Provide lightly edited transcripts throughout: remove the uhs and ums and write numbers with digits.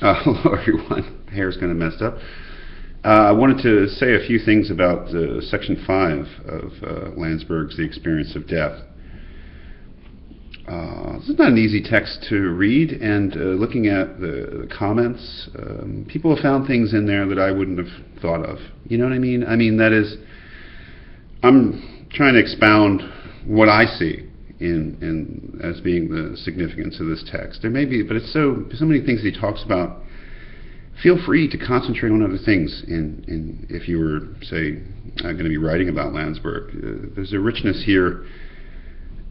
Hello, everyone. Hair's kind of messed up. I wanted to say a few things about Section 5 of Landsberg's The Experience of Death. This is not an easy text to read, and looking at the comments, people have found things in there that I wouldn't have thought of. You know what I mean? That is, I'm trying to expound what I see in as being the significance of this text. There may be, but it's so many things he talks about. Feel free to concentrate on other things if you were, say, going to be writing about Landsberg. There's a richness here,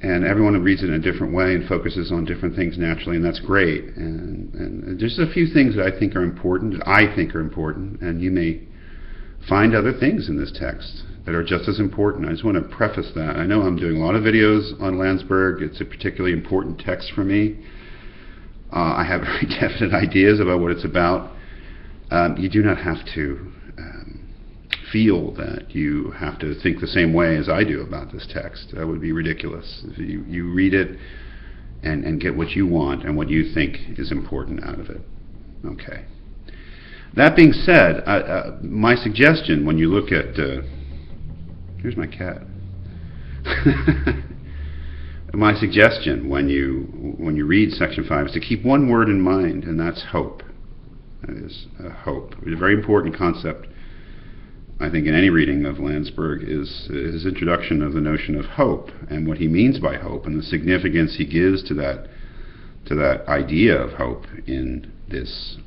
and everyone reads it in a different way and focuses on different things naturally, and that's great. And there's a few things that I think are important, and you may find other things in this text that are just as important. I just want to preface that. I know I'm doing a lot of videos on Landsberg. It's a particularly important text for me. I have very definite ideas about what it's about. You do not have to feel that you have to think the same way as I do about this text. That would be ridiculous. If you read it and get what you want and what you think is important out of it. Okay. That being said, my suggestion when you look at... here's my cat. My suggestion when you read Section 5 is to keep one word in mind, and that's hope. That is hope. It's a very important concept, I think, in any reading of Landsberg, is his introduction of the notion of hope and what he means by hope and the significance he gives to that idea of hope in this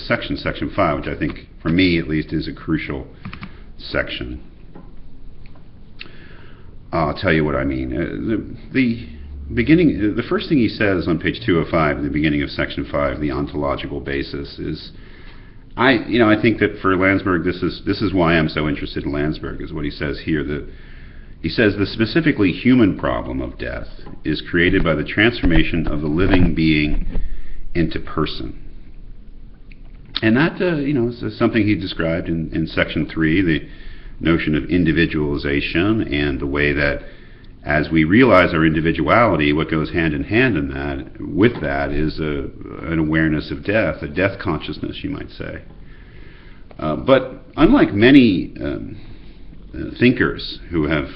section, Section 5, which I think, for me at least, is a crucial section. I'll tell you what I mean. The first thing he says on page 205 in the beginning of Section 5, the ontological basis, is I think that for Landsberg, this is why I'm so interested in Landsberg, is what he says here. He says the specifically human problem of death is created by the transformation of the living being into person. And that is something he described in Section 3, the notion of individualization, and the way that as we realize our individuality, what goes hand in hand with that is an awareness of death, a death consciousness, you might say. But unlike many thinkers who have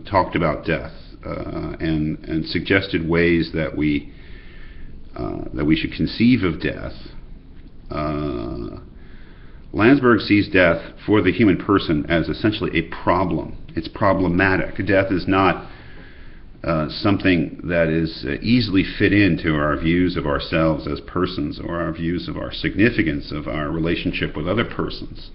talked about death and suggested ways that we should conceive of death, Landsberg sees death for the human person as essentially a problem. It's problematic. Death is not something that is easily fit into our views of ourselves as persons, or our views of our significance of our relationship with other persons.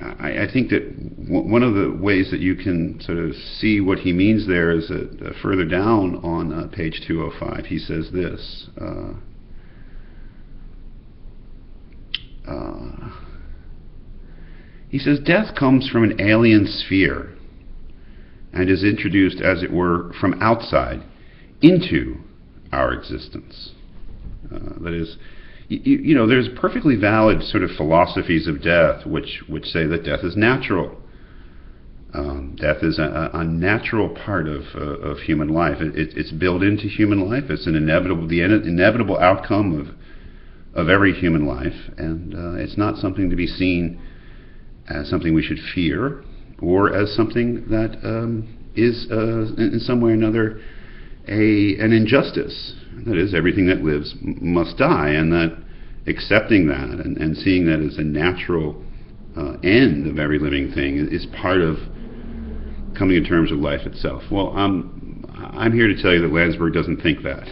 I think that one of the ways that you can sort of see what he means there is that further down on page 205, he says this. He says, death comes from an alien sphere and is introduced, as it were, from outside into our existence. That is, there's perfectly valid sort of philosophies of death which say that death is natural. Death is a natural part of human life. It's built into human life. It's the inevitable outcome of every human life, and it's not something to be seen as something we should fear, or as something that is in some way or another an injustice. That is, everything that lives must die, and that accepting that and seeing that as a natural end of every living thing is part of coming to terms with life itself. Well, I'm here to tell you that Landsberg doesn't think that.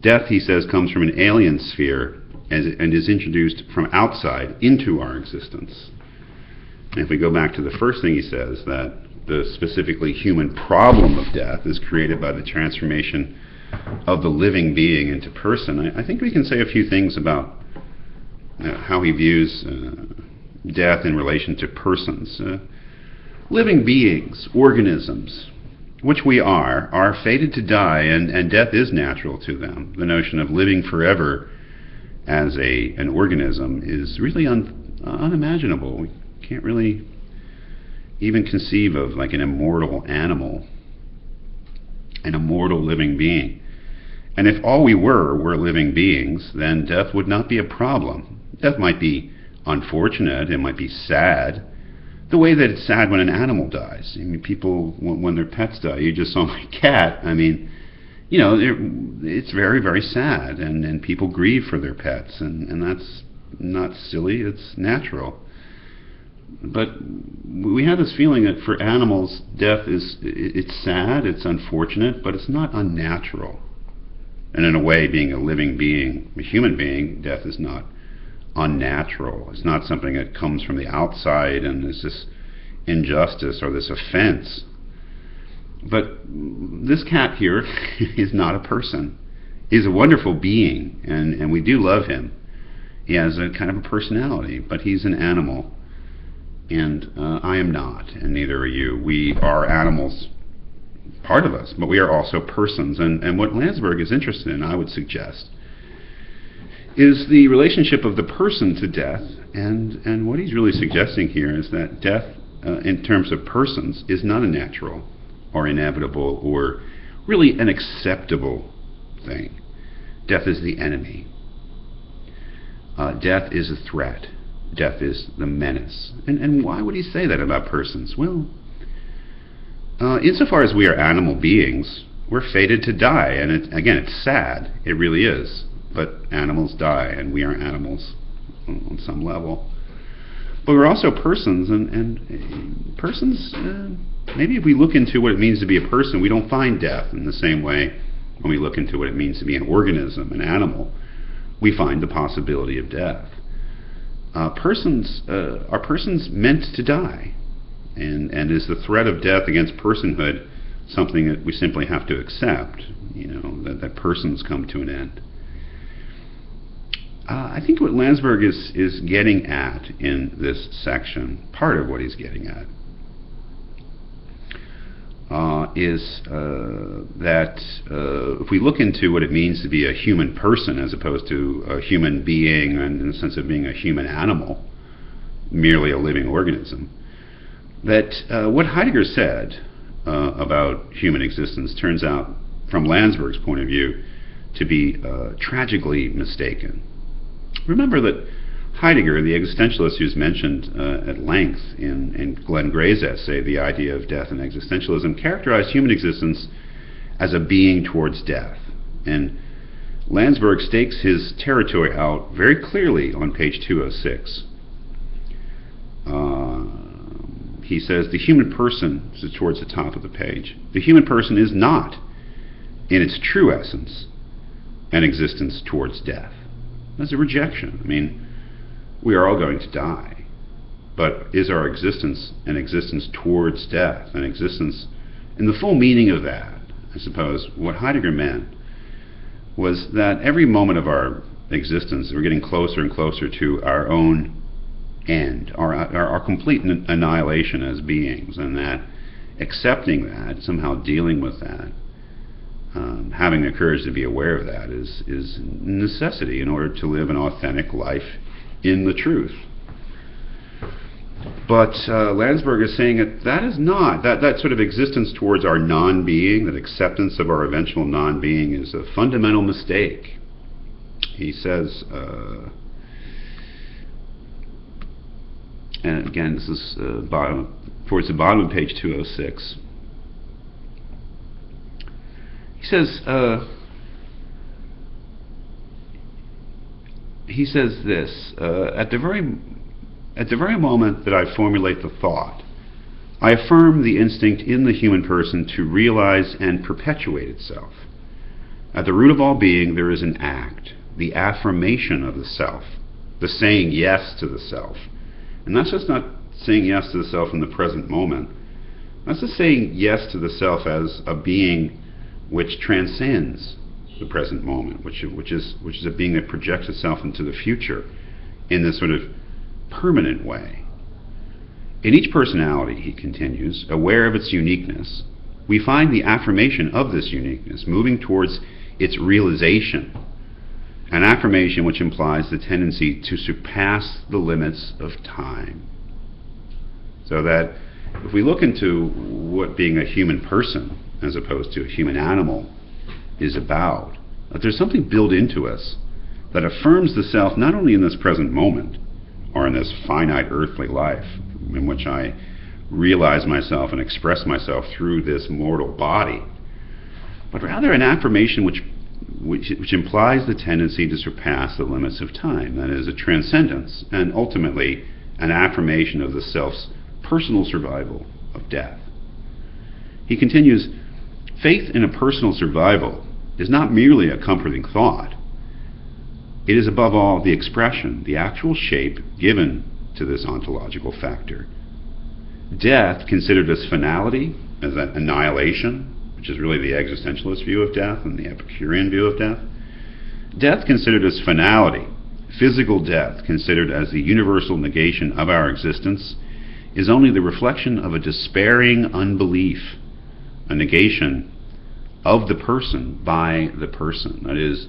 Death, he says, comes from an alien sphere and is introduced from outside into our existence. And if we go back to the first thing he says, that the specifically human problem of death is created by the transformation of the living being into person, I think we can say a few things about how he views death in relation to persons. Living beings, organisms, which we are fated to die, and death is natural to them. The notion of living forever as an organism is really unimaginable. We can't really even conceive of like an immortal animal. an immortal living being. And if all we were living beings, then death would not be a problem. Death might be unfortunate, it might be sad, the way that it's sad when an animal dies. I mean, people, when their pets die, you just saw my cat, I mean, you know, it's very, very sad, and people grieve for their pets, and that's not silly, it's natural. But we have this feeling that for animals, death it's sad, it's unfortunate, but it's not unnatural. And in a way, being a living being, a human being, death is not unnatural. It's not something that comes from the outside and is this injustice or this offense. But this cat here is not a person. He's a wonderful being, and we do love him. He has a kind of a personality, but he's an animal. And I am not, and neither are you. We are animals, part of us, but we are also persons. And what Landsberg is interested in, I would suggest, is the relationship of the person to death. And what he's really suggesting here is that death, in terms of persons, is not a natural or inevitable or really an acceptable thing. Death is the enemy. Death is a threat. Death is the menace. And why would he say that about persons? Well, insofar as we are animal beings, we're fated to die. And it's sad. It really is. But animals die, and we are animals on some level. But we're also persons, and persons, maybe if we look into what it means to be a person, we don't find death in the same way when we look into what it means to be an organism, an animal. We find the possibility of death. Are persons meant to die? And is the threat of death against personhood something that we simply have to accept? You know, that persons come to an end. I think what Landsberg is getting at in this section, part of what he's getting at, is that if we look into what it means to be a human person as opposed to a human being, and in the sense of being a human animal, merely a living organism, that what Heidegger said about human existence turns out, from Landsberg's point of view, to be tragically mistaken. Remember that Heidegger, the existentialist who's mentioned at length in Glenn Gray's essay, The Idea of Death and Existentialism, characterized human existence as a being towards death. And Landsberg stakes his territory out very clearly on page 206. He says, the human person, this is towards the top of the page, the human person is not, in its true essence, an existence towards death. That's a rejection. I mean, we are all going to die. But is our existence an existence towards death? An existence, in the full meaning of that, I suppose, what Heidegger meant was that every moment of our existence, we're getting closer and closer to our own end, our complete annihilation as beings, and that accepting that, somehow dealing with that, having the courage to be aware of that is a necessity in order to live an authentic life in the truth. But Landsberg is saying that is not, that sort of existence towards our non-being, that acceptance of our eventual non-being, is a fundamental mistake. He says, and again, this is towards the bottom of page 206. He says this, at the very moment that I formulate the thought, I affirm the instinct in the human person to realize and perpetuate itself. At the root of all being there is an act, the affirmation of the self, the saying yes to the self. And that's just not saying yes to the self in the present moment. That's just saying yes to the self as a being which transcends the present moment, which is a being that projects itself into the future in this sort of permanent way. In each personality, he continues, aware of its uniqueness, we find the affirmation of this uniqueness moving towards its realization, an affirmation which implies the tendency to surpass the limits of time. So that if we look into what being a human person as opposed to a human animal, is about. That there's something built into us that affirms the self not only in this present moment or in this finite earthly life in which I realize myself and express myself through this mortal body, but rather an affirmation which implies the tendency to surpass the limits of time. That is, a transcendence and ultimately an affirmation of the self's personal survival of death. He continues, faith in a personal survival is not merely a comforting thought. It is above all the expression, the actual shape given to this ontological factor. Death, considered as finality, as an annihilation, which is really the existentialist view of death and the Epicurean view of death. Death considered as finality, physical death considered as the universal negation of our existence, is only the reflection of a despairing unbelief, a negation of the person by the person. That is,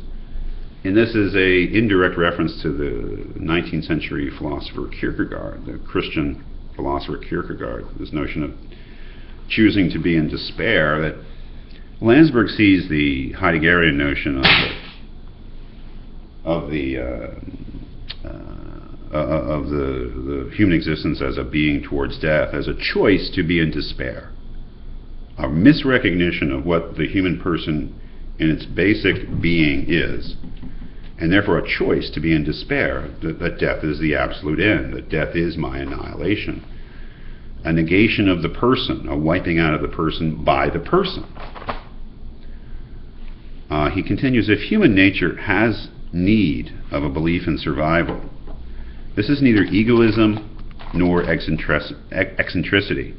and this is a indirect reference to the 19th century philosopher Kierkegaard, the Christian philosopher Kierkegaard, this notion of choosing to be in despair, that Landsberg sees the Heideggerian notion of the human existence as a being towards death, as a choice to be in despair, a misrecognition of what the human person in its basic being is, and therefore a choice to be in despair, that death is the absolute end, that death is my annihilation, a negation of the person, a wiping out of the person by the person. He continues, if human nature has need of a belief in survival, this is neither egoism nor eccentricity,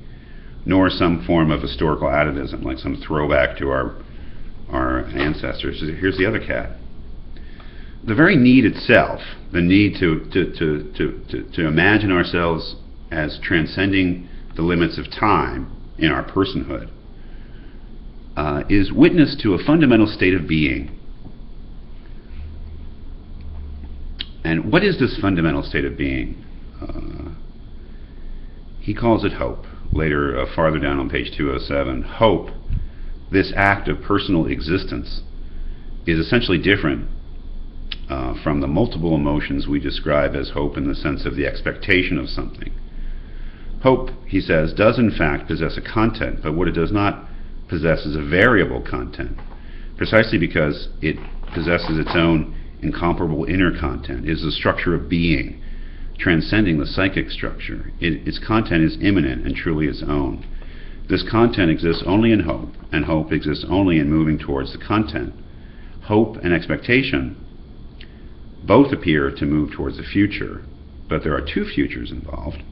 nor some form of historical atavism, like some throwback to our ancestors. Here's the other cat. The very need itself, the need to imagine ourselves as transcending the limits of time in our personhood, is witness to a fundamental state of being. And what is this fundamental state of being? He calls it hope. Later, farther down on page 207, hope, this act of personal existence, is essentially different from the multiple emotions we describe as hope in the sense of the expectation of something. Hope, he says, does in fact possess a content, but what it does not possess is a variable content, precisely because it possesses its own incomparable inner content. It is the structure of being, transcending the psychic structure. Its content is immanent and truly its own. This content exists only in hope, and hope exists only in moving towards the content. Hope and expectation both appear to move towards the future, but there are two futures involved,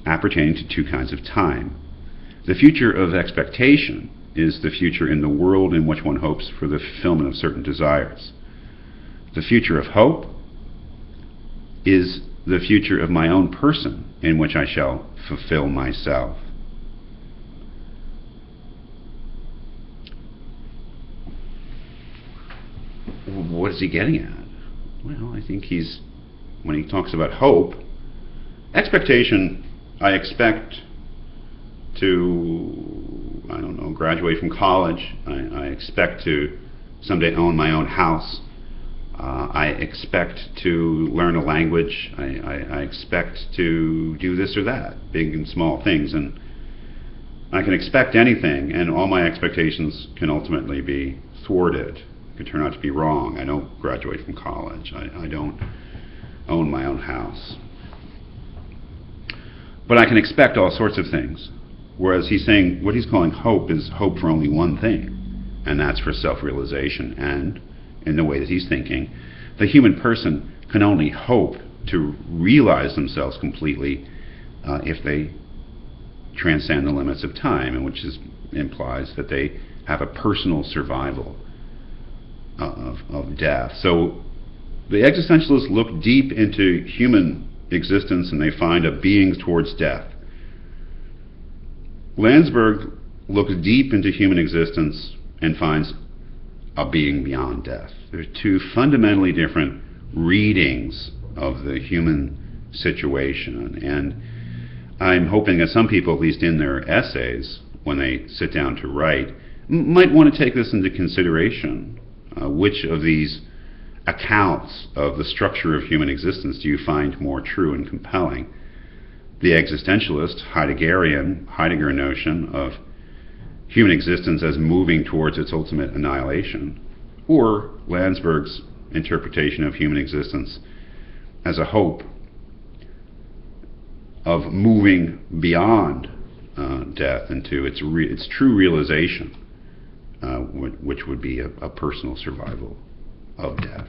appertaining to two kinds of time. The future of expectation is the future in the world in which one hopes for the fulfillment of certain desires. The future of hope is the future of my own person in which I shall fulfill myself. What is he getting at? Well, I think when he talks about hope, expectation, I expect to, graduate from college. I expect to someday own my own house. I expect to learn a language. I expect to do this or that, big and small things. And I can expect anything, and all my expectations can ultimately be thwarted, could turn out to be wrong. I don't graduate from college. I don't own my own house. But I can expect all sorts of things. Whereas he's saying what he's calling hope is hope for only one thing, and that's for self-realization. And in the way that he's thinking, the human person can only hope to realize themselves completely if they transcend the limits of time, and which implies that they have a personal survival of death. So the existentialists look deep into human existence and they find a being towards death. Landsberg looks deep into human existence and finds a being beyond death. There's two fundamentally different readings of the human situation, and I'm hoping that some people, at least in their essays, when they sit down to write, might want to take this into consideration. Which of these accounts of the structure of human existence do you find more true and compelling? The existentialist Heidegger notion of human existence as moving towards its ultimate annihilation, or Landsberg's interpretation of human existence as a hope of moving beyond death into its true realization, which would be a personal survival of death.